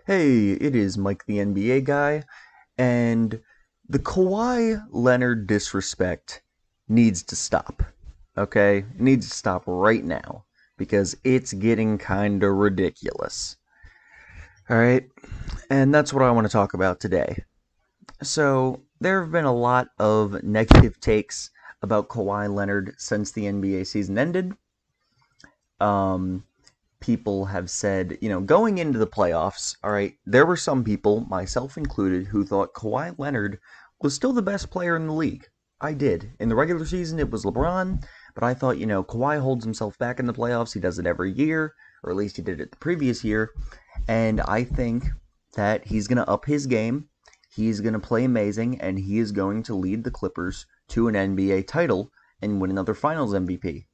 Hey, it is Mike the NBA guy, and the Kawhi Leonard disrespect needs to stop. Okay? It needs to stop right now because it's getting kinda ridiculous. Alright? And that's what I want to talk about today. So, there have been a lot of negative takes about Kawhi Leonard since the NBA season ended. Um, People have said, going into the playoffs, all right, there were some people, myself included, who thought Kawhi Leonard was still the best player in the league. I did. In the regular season, it was LeBron, but I thought, Kawhi holds himself back in the playoffs. He does it every year, or at least he did it the previous year, and I think that he's going to up his game. He's going to play amazing, and he is going to lead the Clippers to an NBA title and win another Finals MVP.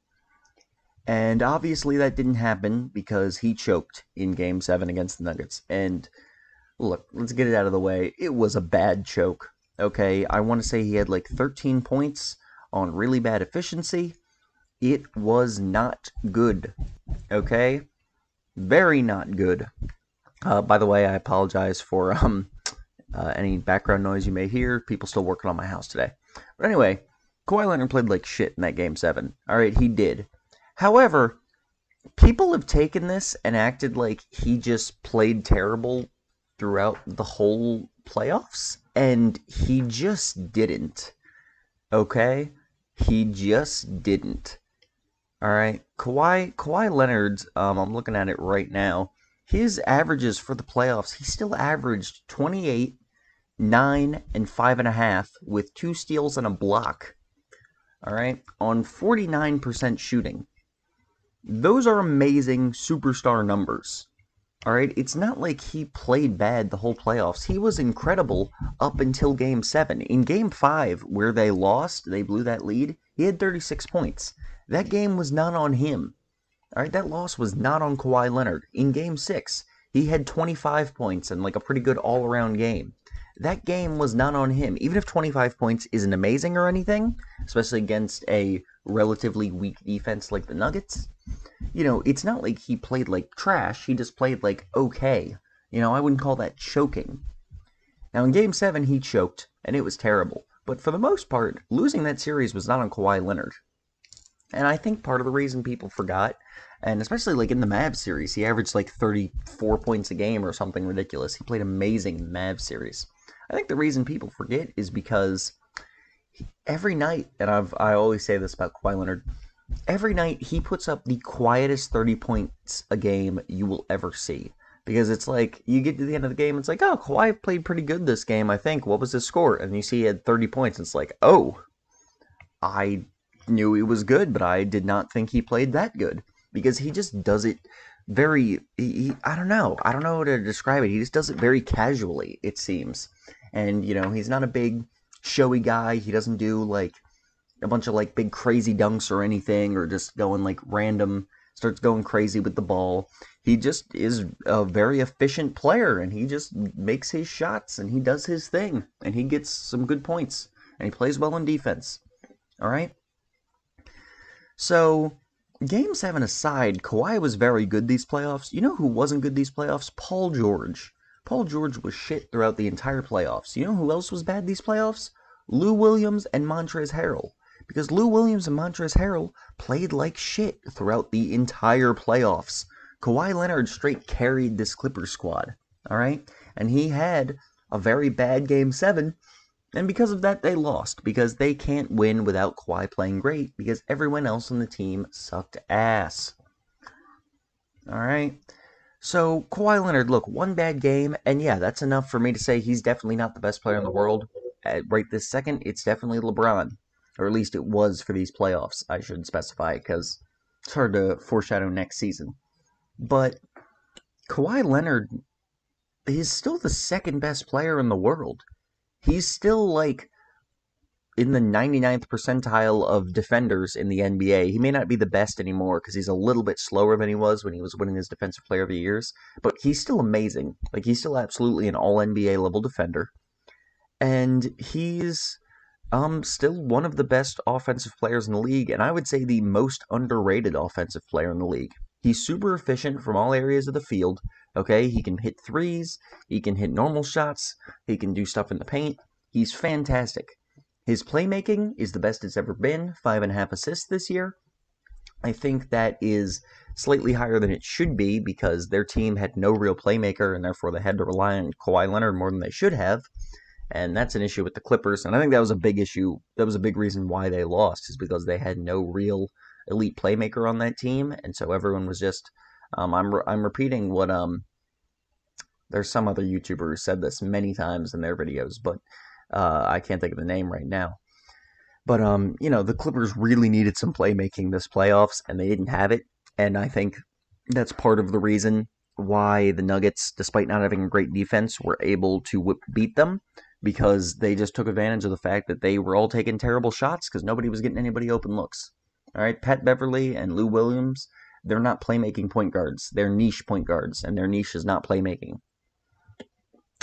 And obviously that didn't happen because he choked in Game 7 against the Nuggets. And look, let's get it out of the way. It was a bad choke. Okay, I want to say he had like 13 points on really bad efficiency. It was not good. Okay? Very not good. By the way, I apologize for any background noise you may hear. People still working on my house today. But anyway, Kawhi Leonard played like shit in that Game 7. Alright, he did. However, people have taken this and acted like he just played terrible throughout the whole playoffs, and he just didn't. Okay? He just didn't. Alright? Kawhi Leonard's, I'm looking at it right now. His averages for the playoffs, he still averaged 28, 9, and 5.5 with 2 steals and a block. Alright? On 49% shooting. Those are amazing superstar numbers. Alright, it's not like he played bad the whole playoffs. He was incredible up until Game 7. In Game 5, where they lost, they blew that lead, he had 36 points. That game was not on him. Alright, that loss was not on Kawhi Leonard. In Game 6, he had 25 points and like a pretty good all-around game. That game was not on him. Even if 25 points isn't amazing or anything, especially against a relatively weak defense like the Nuggets, it's not like he played like trash. He just played like okay. I wouldn't call that choking. Now, in Game 7, he choked, and it was terrible. But for the most part, losing that series was not on Kawhi Leonard. And I think part of the reason people forgot, and especially like in the Mavs series, he averaged like 34 points a game or something ridiculous. He played amazing in the Mavs series. I think the reason people forget is because every night, and I always say this about Kawhi Leonard, every night he puts up the quietest 30 points a game you will ever see. Because it's like, you get to the end of the game, it's like, oh, Kawhi played pretty good this game, I think. What was his score? And you see he had 30 points, and it's like, oh, I knew he was good, but I did not think he played that good. Because he just does it very, I don't know how to describe it. He just does it very casually, it seems. And, he's not a big, showy guy. He doesn't do, like, a bunch of like big crazy dunks or anything, or just going like random, starts going crazy with the ball. He just is a very efficient player, and he just makes his shots, and he does his thing, and he gets some good points, and he plays well in defense. Alright? So, Game 7 aside, Kawhi was very good these playoffs. You know who wasn't good these playoffs? Paul George. Paul George was shit throughout the entire playoffs. You know who else was bad these playoffs? Lou Williams and Montrezl Harrell. Because Lou Williams and Montrezl Harrell played like shit throughout the entire playoffs. Kawhi Leonard straight carried this Clippers squad, alright? And he had a very bad Game 7, and because of that, they lost. Because they can't win without Kawhi playing great, because everyone else on the team sucked ass. Alright? So, Kawhi Leonard, look, one bad game, and yeah, that's enough for me to say he's definitely not the best player in the world. Right this second, it's definitely LeBron. Or at least it was for these playoffs, I should specify, because it's hard to foreshadow next season. But Kawhi Leonard is still the second best player in the world. He's still, like, in the 99th percentile of defenders in the NBA. He may not be the best anymore, because he's a little bit slower than he was when he was winning his Defensive Player of the Years. But he's still amazing. Like, he's still absolutely an all-NBA level defender. And he's still one of the best offensive players in the league, and I would say the most underrated offensive player in the league. He's super efficient from all areas of the field, Okay, he can hit threes, he can hit normal shots, he can do stuff in the paint. He's fantastic. His playmaking is the best it's ever been, 5.5 assists this year. I think that is slightly higher than it should be because their team had no real playmaker and therefore they had to rely on Kawhi Leonard more than they should have. And that's an issue with the Clippers. And I think that was a big issue. That was a big reason why they lost, is because they had no real elite playmaker on that team. And so everyone was just, I'm repeating what, there's some other YouTuber who said this many times in their videos, but I can't think of the name right now. But, the Clippers really needed some playmaking this playoffs, and they didn't have it. And I think that's part of the reason why the Nuggets, despite not having a great defense, were able to beat them, because they just took advantage of the fact that they were all taking terrible shots because nobody was getting anybody open looks. All right, Pat Beverly and Lou Williams, they're not playmaking point guards. They're niche point guards, and their niche is not playmaking.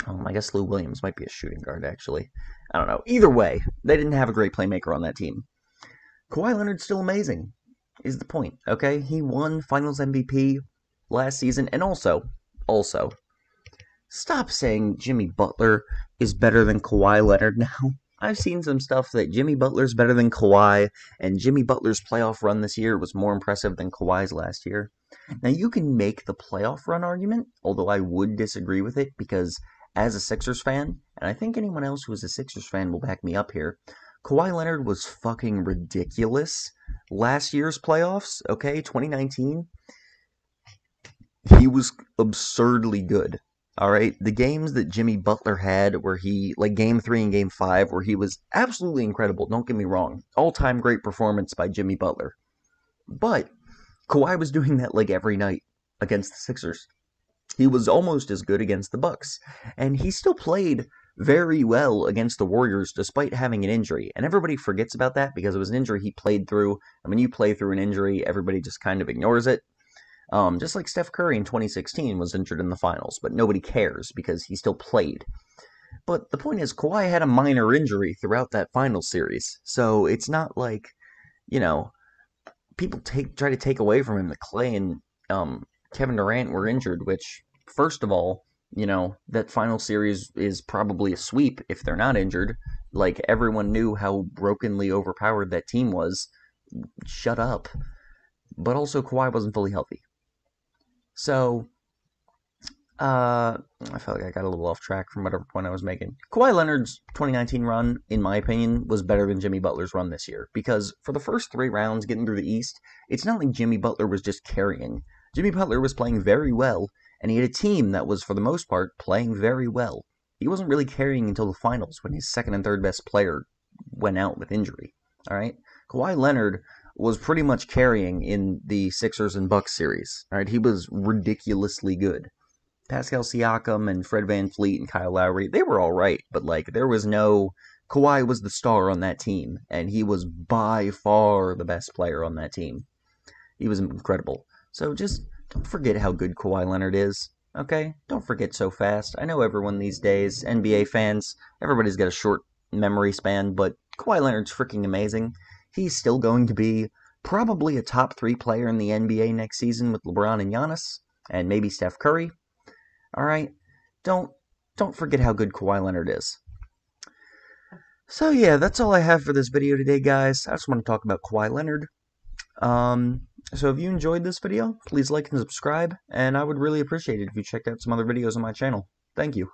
I guess Lou Williams might be a shooting guard, actually. I don't know. Either way, they didn't have a great playmaker on that team. Kawhi Leonard's still amazing, is the point, okay? He won Finals MVP last season, and also, stop saying Jimmy Butler is better than Kawhi Leonard now. I've seen some stuff that Jimmy Butler's better than Kawhi, and Jimmy Butler's playoff run this year was more impressive than Kawhi's last year. Now, you can make the playoff run argument, although I would disagree with it, because as a Sixers fan, and I think anyone else who is a Sixers fan will back me up here, Kawhi Leonard was fucking ridiculous last year's playoffs, okay, 2019. He was absurdly good, all right? The games that Jimmy Butler had where he, like Game 3 and Game 5, where he was absolutely incredible, don't get me wrong, all-time great performance by Jimmy Butler. But Kawhi was doing that like every night against the Sixers. He was almost as good against the Bucks, and he still played very well against the Warriors despite having an injury. And everybody forgets about that because it was an injury he played through. And when you play through an injury, everybody just kind of ignores it. Just like Steph Curry in 2016 was injured in the finals, but nobody cares because he still played. But the point is, Kawhi had a minor injury throughout that final series, so it's not like, people try to take away from him that Clay and Kevin Durant were injured, which, first of all, that final series is probably a sweep if they're not injured. Like, everyone knew how brokenly overpowered that team was. Shut up. But also, Kawhi wasn't fully healthy. So, I felt like I got a little off track from whatever point I was making. Kawhi Leonard's 2019 run, in my opinion, was better than Jimmy Butler's run this year. Because for the first 3 rounds getting through the East, it's not like Jimmy Butler was just carrying. Jimmy Butler was playing very well, and he had a team that was, for the most part, playing very well. He wasn't really carrying until the finals when his second and third best player went out with injury. All right? Kawhi Leonard was pretty much carrying in the Sixers and Bucks series. All right? He was ridiculously good. Pascal Siakam and Fred VanVleet and Kyle Lowry, they were all right, but there was no... Kawhi was the star on that team, and he was by far the best player on that team. He was incredible. So just don't forget how good Kawhi Leonard is, okay? Don't forget so fast. I know everyone these days, NBA fans, everybody's got a short memory span, but Kawhi Leonard's freaking amazing. He's still going to be probably a top 3 player in the NBA next season with LeBron and Giannis, and maybe Steph Curry. All right? Don't forget how good Kawhi Leonard is. So yeah, that's all I have for this video today, guys. I just want to talk about Kawhi Leonard. So if you enjoyed this video, please like and subscribe, and I would really appreciate it if you checked out some other videos on my channel. Thank you.